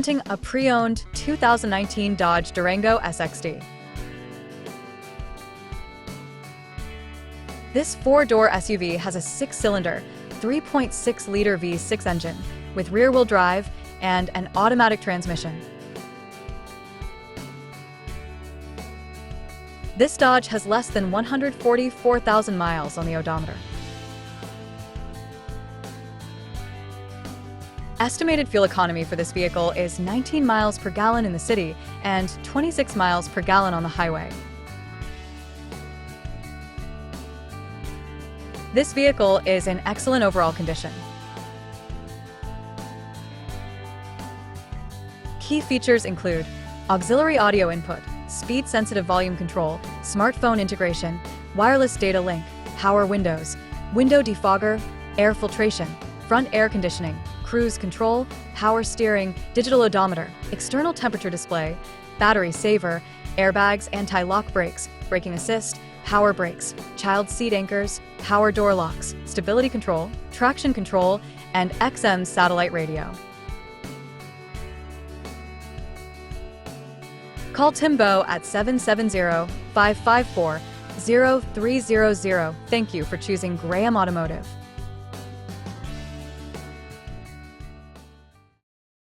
A pre-owned 2019 Dodge Durango SXT. This four-door SUV has a 6-cylinder, 3.6-liter V6 engine with rear-wheel drive and an automatic transmission. This Dodge has less than 144,000 miles on the odometer. Estimated fuel economy for this vehicle is 19 miles per gallon in the city and 26 miles per gallon on the highway. This vehicle is in excellent overall condition. Key features include auxiliary audio input, speed-sensitive volume control, smartphone integration, wireless data link, power windows, window defogger, air filtration, front air conditioning, cruise control, power steering, digital odometer, external temperature display, battery saver, airbags, anti-lock brakes, braking assist, power brakes, child seat anchors, power door locks, stability control, traction control, and XM Satellite Radio. Call Timbo at 770-554-0300. Thank you for choosing Graham Automotive.